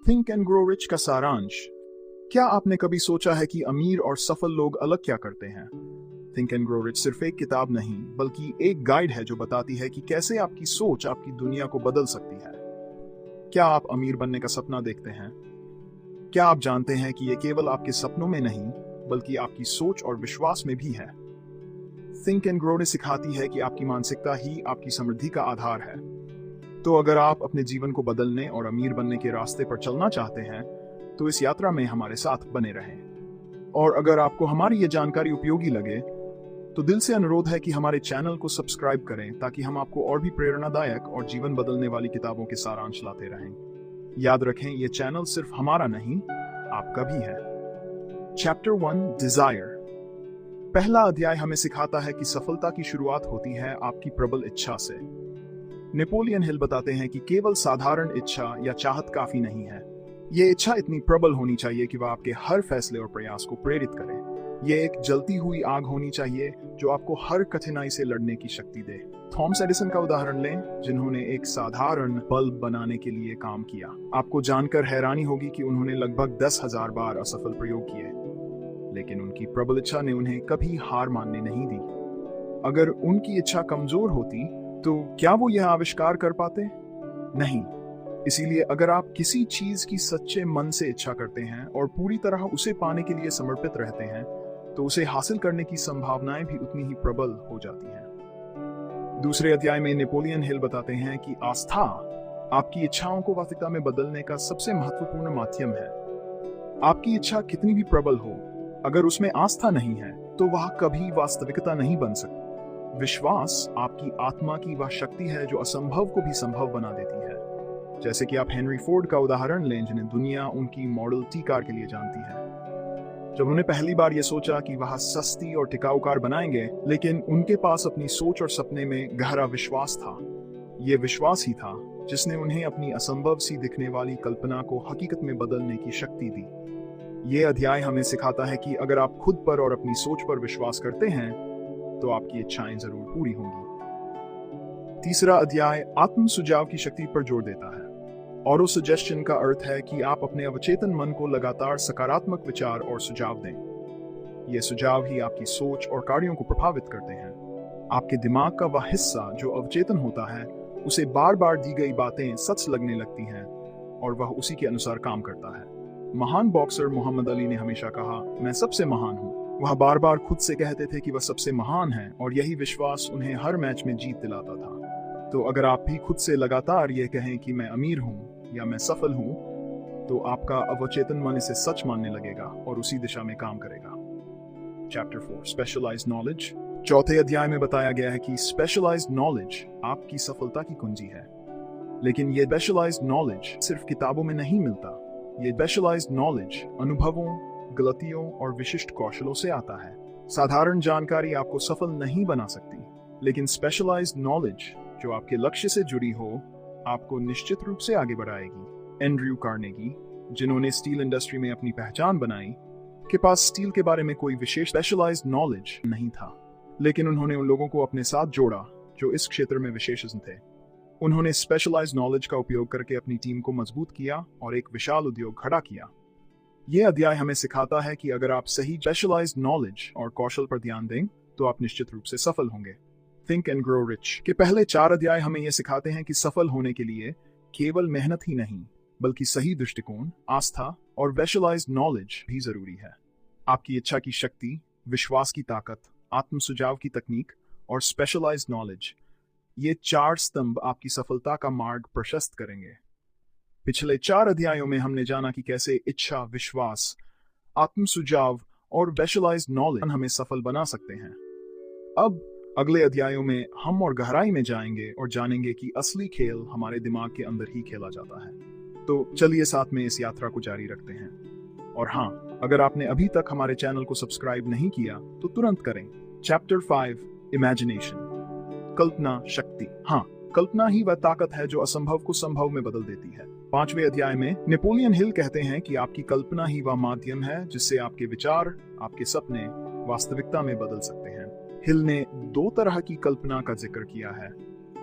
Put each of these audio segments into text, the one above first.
Think and grow rich का सारांश। क्या आपने कभी सोचा है कि अमीर और सफल लोग अलग क्या करते हैं? थिंक एंड ग्रो रिच सिर्फ एक किताब नहीं बल्कि एक गाइड है जो बताती है कि कैसे आपकी सोच आपकी दुनिया को बदल सकती है। क्या आप अमीर बनने का सपना देखते हैं? क्या आप जानते हैं कि यह केवल आपके सपनों में नहीं बल्कि आपकी सोच और विश्वास में भी है? थिंक एंड ग्रो ने सिखाती है कि आपकी मानसिकता ही आपकी समृद्धि का आधार है। तो अगर आप अपने जीवन को बदलने और अमीर बनने के रास्ते पर चलना चाहते हैं तो इस यात्रा में हमारे साथ बने रहें। और अगर आपको हमारी ये जानकारी उपयोगी लगे तो दिल से अनुरोध है कि हमारे चैनल को सब्सक्राइब करें ताकि हम आपको और भी प्रेरणादायक और जीवन बदलने वाली किताबों के सारांश लाते रहें। याद रखें, ये चैनल सिर्फ हमारा नहीं, आपका भी है। Chapter 1 desire. पहला अध्याय हमें सिखाता है कि सफलता की शुरुआत होती है आपकी प्रबल इच्छा से। नेपोलियन हिल बताते हैं कि केवल साधारण इच्छा या चाहत काफी नहीं है। ये इच्छा इतनी प्रबल होनी चाहिए कि वह आपके हर फैसले और प्रयास को प्रेरित करे। ये एक जलती हुई आग होनी चाहिए जो आपको हर कठिनाई से लड़ने की शक्ति दे। थॉमस एडिसन का उदाहरण लें, जिन्होंने एक साधारण बल्ब बनाने के लिए काम किया। आपको जानकर हैरानी होगी कि उन्होंने लगभग 10,000 बार असफल प्रयोग किए, लेकिन उनकी प्रबल इच्छा ने उन्हें कभी हार मानने नहीं दी। अगर उनकी इच्छा कमजोर होती तो क्या वो यह आविष्कार कर पाते? नहीं। इसीलिए अगर आप किसी चीज की सच्चे मन से इच्छा करते हैं और पूरी तरह उसे पाने के लिए समर्पित रहते हैं तो उसे हासिल करने की संभावनाएं भी उतनी ही प्रबल हो जाती हैं। दूसरे अध्याय में नेपोलियन हिल बताते हैं कि आस्था आपकी इच्छाओं को वास्तविकता में बदलने का सबसे महत्वपूर्ण माध्यम है। आपकी इच्छा कितनी भी प्रबल हो, अगर उसमें आस्था नहीं है तो वह कभी वास्तविकता नहीं बन सकती। विश्वास आपकी आत्मा की वह शक्ति है जो असंभव को भी संभव बना देती है। जैसे कि आप हेनरी फोर्ड का उदाहरण लें, जिन्हें दुनिया उनकी मॉडल टी कार के लिए जानती है। जब उन्होंने पहली बार यह सोचा कि वह सस्ती और टिकाऊ कार बनाएंगे, लेकिन उनके पास अपनी सोच और सपने में गहरा विश्वास था। यह विश्वास ही था जिसने उन्हें अपनी असंभव सी दिखने वाली कल्पना को हकीकत में बदलने की शक्ति दी। यह अध्याय हमें सिखाता है कि अगर आप खुद पर और अपनी सोच पर विश्वास करते हैं तो आपकी इच्छाएं जरूर पूरी होंगी। तीसरा अध्याय आत्म सुझाव की शक्ति पर जोर देता है। ऑटो सजेशन का अर्थ है कि आप अपने अवचेतन मन को लगातार सकारात्मक विचार और सुझाव दें। ये सुझाव ही आपकी सोच और कार्यों को प्रभावित करते हैं। आपके दिमाग का वह हिस्सा जो अवचेतन होता है, उसे बार बार दी गई बातें सच लगने लगती हैं और वह उसी के अनुसार काम करता है। महान बॉक्सर मोहम्मद अली ने हमेशा कहा, मैं सबसे महान हूँ। वह बार बार खुद से कहते थे कि वह सबसे महान है और यही विश्वास उन्हें हर मैच में जीत दिलाता था। तो अगर आप भी खुद से लगातार ये कहें कि मैं अमीर हूँ या मैं सफल हूँ, तो आपका अवचेतन मन इसे सच मानने लगेगा और उसी दिशा में काम करेगा। Chapter 4 specialised knowledge. चौथे अध्याय में बताया गया है कि स्पेशलाइज्ड नॉलेज आपकी सफलता की कुंजी है। लेकिन ये स्पेशलाइज्ड नॉलेज सिर्फ किताबों में नहीं मिलता। ये स्पेशलाइज्ड नॉलेज अनुभवों, गलतियों और विशिष्ट कौशलों से आता है। साधारण जानकारी आपको सफल नहीं बना सकती, लेकिन स्पेशलाइज्ड नॉलेज जो आपके लक्ष्य से जुड़ी हो आपको निश्चित रूप से आगे बढ़ाएगी। एंड्रयू कार्नेगी, जिन्होंने स्टील इंडस्ट्री में अपनी पहचान बनाई, के पास स्टील के बारे में कोई विशेष स्पेशलाइज्ड नॉलेज नहीं था, लेकिन उन्होंने उन लोगों को अपने साथ जोड़ा जो इस क्षेत्र में विशेषज्ञ थे। उन्होंने स्पेशलाइज्ड नॉलेज का उपयोग करके अपनी टीम को मजबूत किया और एक विशाल उद्योग खड़ा किया। यह अध्याय हमें सिखाता है कि अगर आप सही स्पेशलाइज्ड नॉलेज और कौशल पर ध्यान दें तो आप निश्चित रूप से सफल होंगे। थिंक एंड ग्रो रिच के पहले 4 अध्याय हमें यह सिखाते हैं कि सफल होने के लिए केवल मेहनत ही नहीं बल्कि सही दृष्टिकोण, आस्था और स्पेशलाइज्ड नॉलेज भी जरूरी है। आपकी इच्छा की शक्ति, विश्वास की ताकत, आत्म सुझाव की तकनीक और स्पेशलाइज्ड नॉलेज, ये 4 स्तंभ आपकी सफलता का मार्ग प्रशस्त करेंगे। पिछले 4 अध्यायों में हमने जाना कि कैसे इच्छा, विश्वास, आत्म सुझाव और स्पेशलाइज्ड नॉलेज हमें सफल बना सकते हैं। अब अगले अध्यायों में हम और गहराई में जाएंगे और जानेंगे कि असली खेल हमारे दिमाग के अंदर ही खेला जाता है। तो चलिए साथ में इस यात्रा को जारी रखते हैं। और हाँ, अगर आपने अभी तक हमारे चैनल को सब्सक्राइब नहीं किया तो तुरंत करें। Chapter 5 imagination. कल्पना शक्ति। हाँ, कल्पना ही वह ताकत है जो असंभव को संभव में बदल देती है। 5वें अध्याय में नेपोलियन हिल कहते हैं कि आपकी कल्पना ही वह माध्यम है जिससे आपके विचार, आपके सपने वास्तविकता में बदल सकते हैं। हिल ने 2 तरह की कल्पना का जिक्र किया है,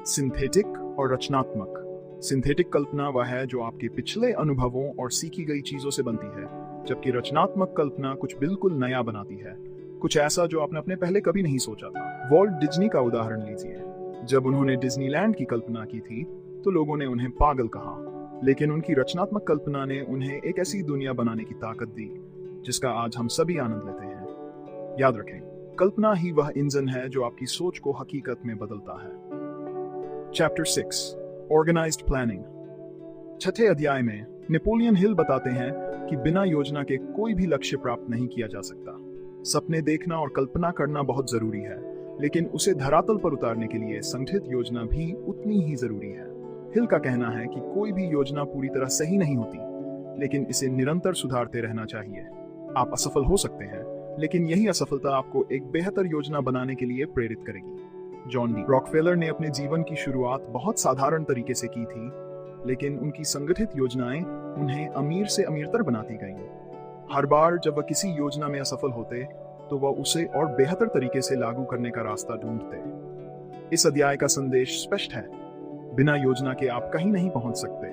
सिंथेटिक और रचनात्मक। सिंथेटिक कल्पना वह है जो आपके पिछले अनुभवों और सीखी गई चीजों से बनती है, जबकि रचनात्मक कल्पना कुछ बिल्कुल नया बनाती है, कुछ ऐसा जो आपने अपने पहले कभी नहीं सोचा था। वॉल्ट डिज्नी का उदाहरण लीजिए। जब उन्होंने डिज्नीलैंड की कल्पना की थी तो लोगों ने उन्हें पागल कहा, लेकिन उनकी रचनात्मक कल्पना ने उन्हें एक ऐसी दुनिया बनाने की ताकत दी जिसका आज हम सभी आनंद लेते हैं। याद रखें, कल्पना ही वह इंजन है जो आपकी सोच को हकीकत में बदलता है। Chapter 6 organised planning. छठे अध्याय में नेपोलियन हिल बताते हैं कि बिना योजना के कोई भी लक्ष्य प्राप्त नहीं किया जा सकता। सपने देखना और कल्पना करना बहुत जरूरी है, लेकिन उसे धरातल पर उतारने के लिए संगठित योजना भी उतनी ही जरूरी है। हिल का कहना है कि कोई भी योजना पूरी तरह सही नहीं होती, लेकिन इसे निरंतर सुधारते रहना चाहिए। आप असफल हो सकते हैं, लेकिन यही असफलता आपको एक बेहतर योजना बनाने के लिए प्रेरित करेगी। जॉन डी रॉकफेलर ने अपने जीवन की शुरुआत बहुत साधारण तरीके से की थी, लेकिन उनकी संगठित योजनाएं उन्हें अमीर से अमीरतर बनाती गईं। हर बार जब वह किसी योजना में असफल होते तो वह उसे और बेहतर तरीके से लागू करने का रास्ता ढूंढते। इस अध्याय का संदेश स्पष्ट है, बिना योजना के आप कहीं नहीं पहुंच सकते।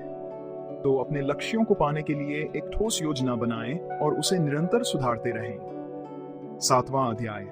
तो अपने लक्ष्यों को पाने के लिए एक ठोस योजना बनाएं और उसे निरंतर सुधारते रहें। सातवां अध्याय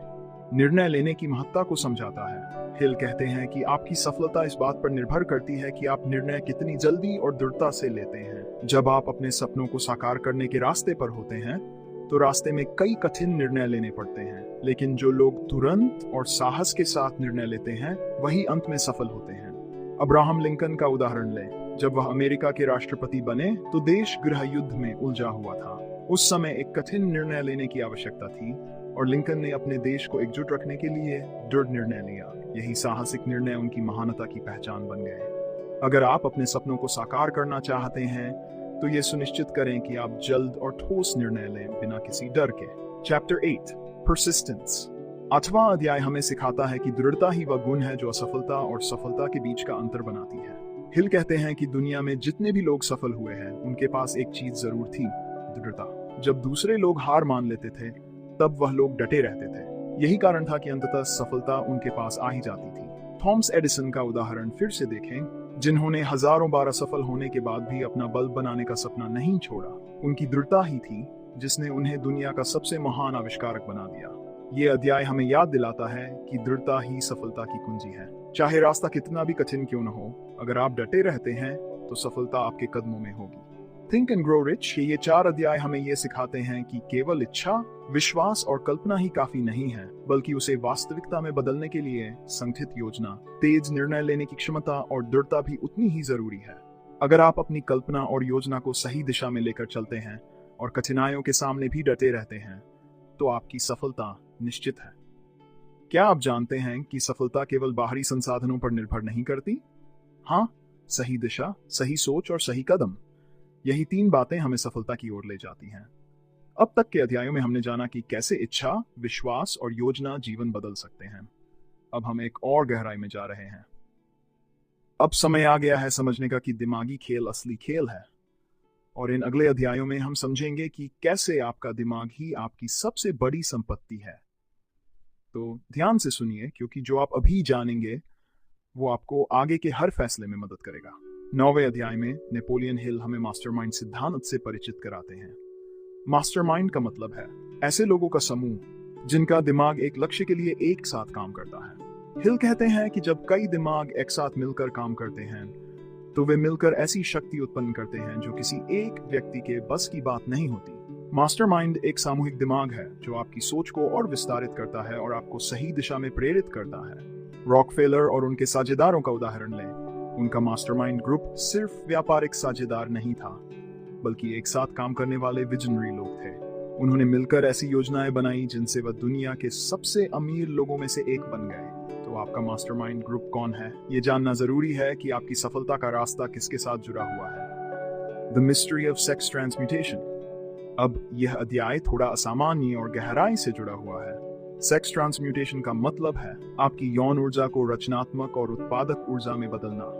निर्णय लेने की महत्ता को समझाता है। हिल कहते हैं कि आपकी सफलता इस बात पर निर्भर करती है कि आप निर्णय कितनी जल्दी और दृढ़ता से लेते हैं। जब आप अपने सपनों को साकार करने के रास्ते पर होते हैं तो रास्ते में कई कठिन निर्णय लेने पड़ते हैं, लेकिन जो लोग तुरंत और साहस के साथ निर्णय लेते हैं वही अंत में सफल होते हैं। अब्राहम लिंकन का उदाहरण लें। जब वह अमेरिका के राष्ट्रपति बने तो देश गृह युद्ध में उलझा हुआ था। उस समय एक कठिन निर्णय लेने की आवश्यकता थी और लिंकन ने अपने देश को एकजुट रखने के लिए दृढ़ निर्णय लिया। यही साहसिक निर्णय उनकी महानता की पहचान बन गए। अगर आप अपने सपनों को साकार करना चाहते हैं तो ये सुनिश्चित करें कि आप जल्द और ठोस निर्णय लें बिना किसी डर के। Chapter 8 persistence. 8वां अध्याय हमें सिखाता है कि दृढ़ता ही वह गुण है जो असफलता और सफलता के बीच का अंतर बनाती है। हिल कहते हैं कि दुनिया में जितने भी लोग सफल हुए हैं उनके पास एक चीज जरूर थी, दृढ़ता। जब दूसरे लोग हार मान लेते थे तब वह लोग डटे रहते थे। यही कारण था कि अंततः सफलता उनके पास आ ही जाती थी। थॉमस एडिसन का उदाहरण फिर से देखें, जिन्होंने हजारों बार असफल होने के बाद भी अपना बल्ब बनाने का सपना नहीं छोड़ा। उनकी दृढ़ता ही थी जिसने उन्हें दुनिया का सबसे महान आविष्कारक बना दिया। ये अध्याय हमें याद दिलाता है कि दृढ़ता ही सफलता की कुंजी है। चाहे रास्ता कितना भी कठिन क्यों न हो, अगर आप डटे रहते हैं तो सफलता आपके कदमों में होगी। थिंक एंड ग्रो रिच के ये 4 अध्याय हमें ये सिखाते हैं कि केवल इच्छा, विश्वास और कल्पना ही काफी नहीं है, बल्कि उसे वास्तविकता में बदलने के लिए संगठित योजना, तेज निर्णय लेने की क्षमता और दृढ़ता भी उतनी ही जरूरी है। अगर आप अपनी कल्पना और योजना को सही दिशा में लेकर चलते हैं और कठिनाइयों के सामने भी डटे रहते हैं तो आपकी सफलता निश्चित है। क्या आप जानते हैं कि सफलता केवल बाहरी संसाधनों पर निर्भर नहीं करती? हाँ, सही दिशा, सही सोच और सही कदम, यही 3 बातें हमें सफलता की ओर ले जाती हैं। अब तक के अध्यायों में हमने जाना कि कैसे इच्छा, विश्वास और योजना जीवन बदल सकते हैं। अब हम एक और गहराई में जा रहे हैं। अब समय आ गया है समझने का कि दिमागी खेल असली खेल है, और इन अगले अध्यायों में हम समझेंगे कि कैसे आपका दिमाग ही आपकी सबसे बड़ी संपत्ति है। तो ध्यान से सुनिए, क्योंकि जो आप अभी जानेंगे वो आपको आगे के हर फैसले में मदद करेगा। 9वें अध्याय में नेपोलियन हिल हमें मास्टरमाइंड सिद्धांत से परिचित कराते हैं। मास्टरमाइंड का मतलब है ऐसे लोगों का समूह जिनका दिमाग एक लक्ष्य के लिए एक साथ काम करता है। हिल कहते हैं कि जब कई दिमाग एक साथ मिलकर काम करते हैं तो वे मिलकर ऐसी शक्ति उत्पन्न करते हैं जो किसी एक व्यक्ति के बस की बात नहीं होती। मास्टरमाइंड एक सामूहिक दिमाग है जो आपकी सोच को और विस्तारित करता है और आपको सही दिशा में प्रेरित करता है। रॉकफेलर और उनके साझेदारों का उदाहरण लें। उनका मास्टरमाइंड ग्रुप सिर्फ व्यापारिक साझेदार नहीं था, बल्कि एक साथ काम करने वाले विजनरी लोग थे। उन्होंने मिलकर ऐसी योजनाएं बनाई जिनसे वह दुनिया के सबसे अमीर लोगों में से एक बन गए। तो आपका मास्टरमाइंड ग्रुप कौन है? ये जानना जरूरी है कि आपकी सफलता का रास्ता किसके साथ जुड़ा हुआ है। The mystery of sex transmutation. अब यह अध्याय थोड़ा असामान्य और गहराई से जुड़ा हुआ है। सेक्स ट्रांसम्यूटेशन का मतलब है आपकी यौन ऊर्जा को रचनात्मक और उत्पादक ऊर्जा में बदलना।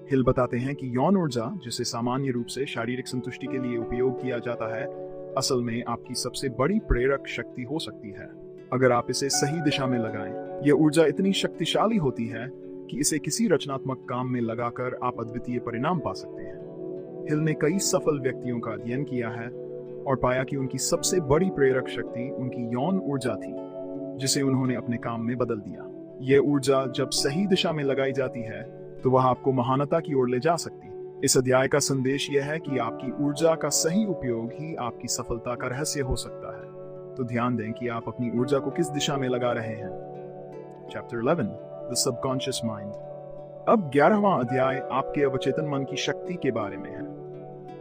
हिल बताते हैं कि यौन ऊर्जा, जिसे सामान्य रूप से शारीरिक संतुष्टि के लिए उपयोग किया जाता है, असल में आपकी सबसे बड़ी प्रेरक शक्ति हो सकती है अगर आप इसे सही दिशा में लगाएं। यह ऊर्जा इतनी शक्तिशाली होती है कि इसे किसी रचनात्मक काम में लगाकर आप अद्वितीय परिणाम पा सकते हैं। हिल ने कई सफल व्यक्तियों का अध्ययन किया है और पाया कि उनकी सबसे बड़ी प्रेरक शक्ति उनकी यौन ऊर्जा थी, जिसे उन्होंने अपने काम में बदल दिया। ये ऊर्जा जब सही दिशा में लगाई जाती है तो वह आपको महानता की ओर ले जा सकती है। इस अध्याय का संदेश यह है कि आपकी ऊर्जा का सही उपयोग ही आपकी सफलता का रहस्य हो सकता है। तो ध्यान दें कि आप अपनी ऊर्जा को किस दिशा में लगा रहे हैं। Chapter 11 the subconscious mind. अब 11वां अध्याय आपके अवचेतन मन की शक्ति के बारे में है।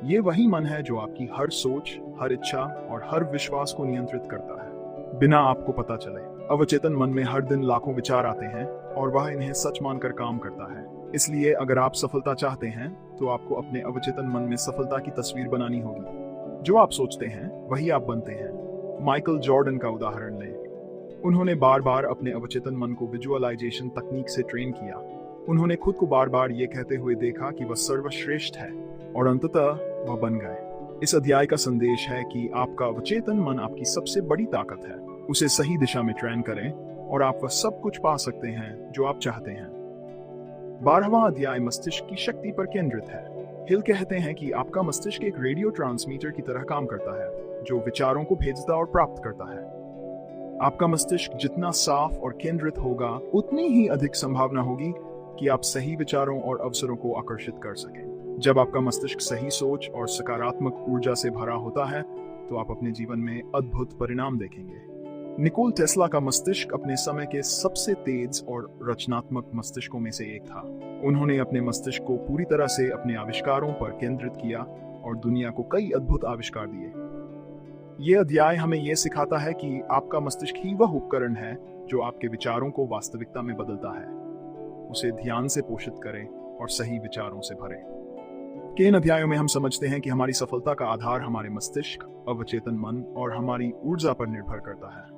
ये वही मन है जो आपकी हर सोच, हर इच्छा और हर विश्वास को नियंत्रित करता है बिना आपको पता चले। अवचेतन मन में हर दिन लाखों विचार आते हैं और वह इन्हें सच मानकर काम करता है। इसलिए अगर आप सफलता चाहते हैं तो आपको अपने अवचेतन मन में सफलता की तस्वीर बनानी होगी। जो आप सोचते हैं वही आप बनते हैं। माइकल जॉर्डन का उदाहरण लें। उन्होंने बार बार अपने अवचेतन मन को विजुअलाइजेशन तकनीक से ट्रेन किया। उन्होंने खुद को बार बार ये कहते हुए देखा कि वह सर्वश्रेष्ठ है और अंततः वह बन गए। इस अध्याय का संदेश है कि आपका अवचेतन मन आपकी सबसे बड़ी ताकत है। उसे सही दिशा में ट्रेन करें और आप वह सब कुछ पा सकते हैं जो आप चाहते हैं। 12वां अध्याय मस्तिष्क की शक्ति पर केंद्रित है। हिल कहते हैं कि आपका मस्तिष्क एक रेडियो ट्रांसमीटर की तरह काम करता है, जो विचारों को भेजता और प्राप्त करता है। आपका मस्तिष्क जितना साफ और केंद्रित होगा, उतनी ही अधिक संभावना होगी कि आप सही विचारों और अवसरों को आकर्षित कर सकें। जब आपका मस्तिष्क सही सोच और सकारात्मक ऊर्जा से भरा होता है, तो आप अपने जीवन में अद्भुत परिणाम देखेंगे। निकोल टेस्ला का मस्तिष्क अपने समय के सबसे तेज और रचनात्मक मस्तिष्कों में से एक था। उन्होंने अपने मस्तिष्क को पूरी तरह से अपने आविष्कारों पर केंद्रित किया और दुनिया को कई अद्भुत आविष्कार दिए। ये अध्याय हमें यह सिखाता है कि आपका मस्तिष्क ही वह उपकरण है जो आपके विचारों को वास्तविकता में बदलता है। उसे ध्यान से पोषित करें और सही विचारों से भरें। के इन अध्यायों में हम समझते हैं कि हमारी सफलता का आधार हमारे मस्तिष्क, अवचेतन मन और हमारी ऊर्जा पर निर्भर करता है।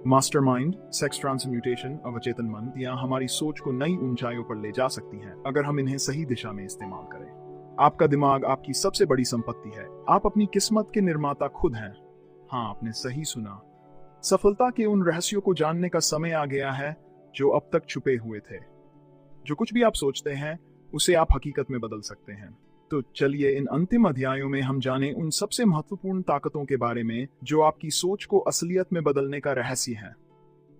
मास्टरमाइंड, सेक्स ट्रांसम्यूटेशन, अवचेतन मन या हमारी सोच को नई ऊंचाइयों पर ले जा सकती हैं अगर हम इन्हें सही दिशा में इस्तेमाल करें। आपका दिमाग आपकी सबसे बड़ी संपत्ति है। आप अपनी किस्मत के निर्माता खुद हैं। हाँ, आपने सही सुना। सफलता के उन रहस्यों को जानने का समय आ गया है जो अब तक छुपे हुए थे। जो कुछ भी आप सोचते हैं उसे आप हकीकत में बदल सकते हैं। तो चलिए इन अंतिम अध्यायों में हम जानें उन सबसे महत्वपूर्ण ताकतों के बारे में जो आपकी सोच को असलियत में बदलने का रहस्य है।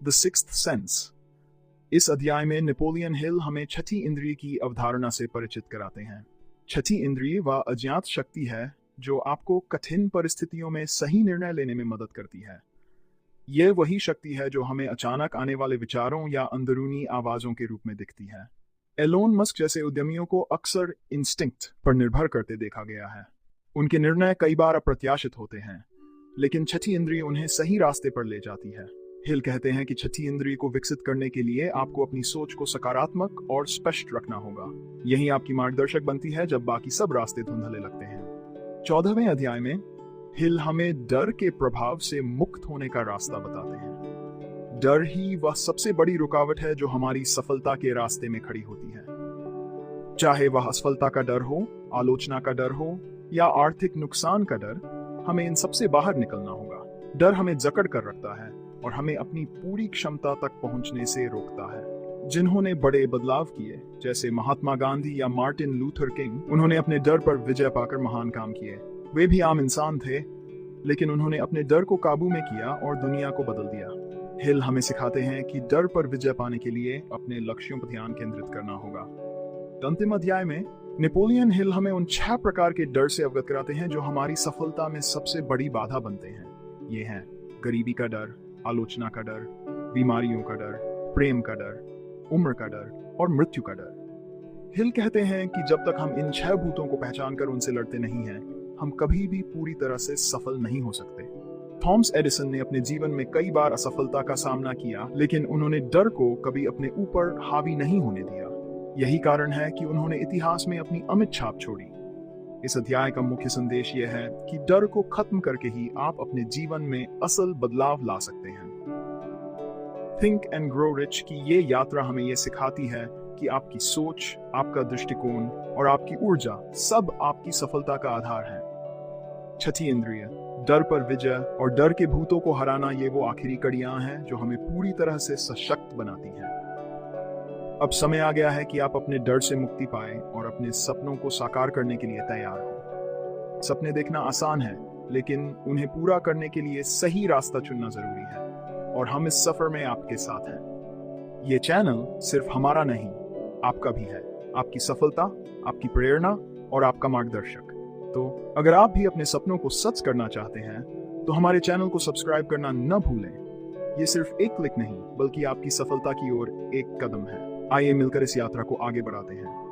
The sixth sense. इस अध्याय में नेपोलियन हिल हमें छठी इंद्रिय की अवधारणा से परिचित कराते हैं। छठी इंद्रिय वह अज्ञात शक्ति है जो आपको कठिन परिस्थितियों में सही निर्णय लेने में मदद करती है। यह वही शक्ति है जो हमें अचानक आने वाले विचारों या अंदरूनी आवाजों के रूप में दिखती है। एलोन मस्क जैसे उद्यमियों को अक्सर इंस्टिंक्ट पर निर्भर करते देखा गया है। उनके निर्णय कई बार अप्रत्याशित होते हैं, लेकिन छठी इंद्रिय उन्हें सही रास्ते पर ले जाती है। हिल कहते हैं कि छठी इंद्रिय को विकसित करने के लिए आपको अपनी सोच को सकारात्मक और स्पष्ट रखना होगा। यही आपकी मार्गदर्शक बनती है जब बाकी सब रास्ते धुंधले लगते हैं। 14वें अध्याय में हिल हमें डर के प्रभाव से मुक्त होने का रास्ता बताते हैं। डर ही वह सबसे बड़ी रुकावट है जो हमारी सफलता के रास्ते में खड़ी होती है। चाहे वह असफलता का डर हो, आलोचना का डर हो या आर्थिक नुकसान का डर, हमें इन सबसे बाहर निकलना होगा। डर हमें जकड़ कर रखता है और हमें अपनी पूरी क्षमता तक पहुंचने से रोकता है। जिन्होंने बड़े बदलाव किए, जैसे महात्मा गांधी या मार्टिन लूथर किंग, उन्होंने अपने डर पर विजय पाकर महान काम किए। वे भी आम इंसान थे, लेकिन उन्होंने अपने डर को काबू में किया और दुनिया को बदल दिया। हिल हमें सिखाते हैं कि डर पर विजय पाने के लिए अपने लक्ष्यों पर ध्यान केंद्रित करना होगा। अंतिम अध्याय में नेपोलियन हिल हमें उन 6 प्रकार के डर से अवगत कराते हैं जो हमारी सफलता में सबसे बड़ी बाधा बनते हैं। ये हैं गरीबी का डर, आलोचना का डर, बीमारियों का डर, प्रेम का डर, उम्र का डर और मृत्यु का डर। हिल कहते हैं कि जब तक हम इन 6 भूतों को पहचान कर उनसे लड़ते नहीं हैं, हम कभी भी पूरी तरह से सफल नहीं हो सकते। थॉमस एडिसन ने अपने जीवन में कई बार असफलता का सामना किया, लेकिन उन्होंने डर को कभी अपने ऊपर हावी नहीं होने दिया। यही कारण है कि उन्होंने इतिहास में अपनी अमिट छाप छोड़ी। इस अध्याय का मुख्य संदेश यह है कि डर को खत्म करके ही आप अपने जीवन में असल बदलाव ला सकते हैं। थिंक एंड ग्रो रिच की ये यात्रा हमें ये सिखाती है कि आपकी सोच, आपका दृष्टिकोण और आपकी ऊर्जा सब आपकी सफलता का आधार है। छठी इंद्रिय, डर पर विजय और डर के भूतों को हराना, ये वो आखिरी कड़ियां हैं जो हमें पूरी तरह से सशक्त बनाती हैं। अब समय आ गया है कि आप अपने डर से मुक्ति पाएं और अपने सपनों को साकार करने के लिए तैयार हो। सपने देखना आसान है, लेकिन उन्हें पूरा करने के लिए सही रास्ता चुनना जरूरी है, और हम इस सफर में आपके साथ हैं। ये चैनल सिर्फ हमारा नहीं, आपका भी है। आपकी सफलता, आपकी प्रेरणा और आपका मार्गदर्शक। तो अगर आप भी अपने सपनों को सच करना चाहते हैं तो हमारे चैनल को सब्सक्राइब करना न भूलें। ये सिर्फ एक क्लिक नहीं, बल्कि आपकी सफलता की ओर एक कदम है। आइए मिलकर इस यात्रा को आगे बढ़ाते हैं।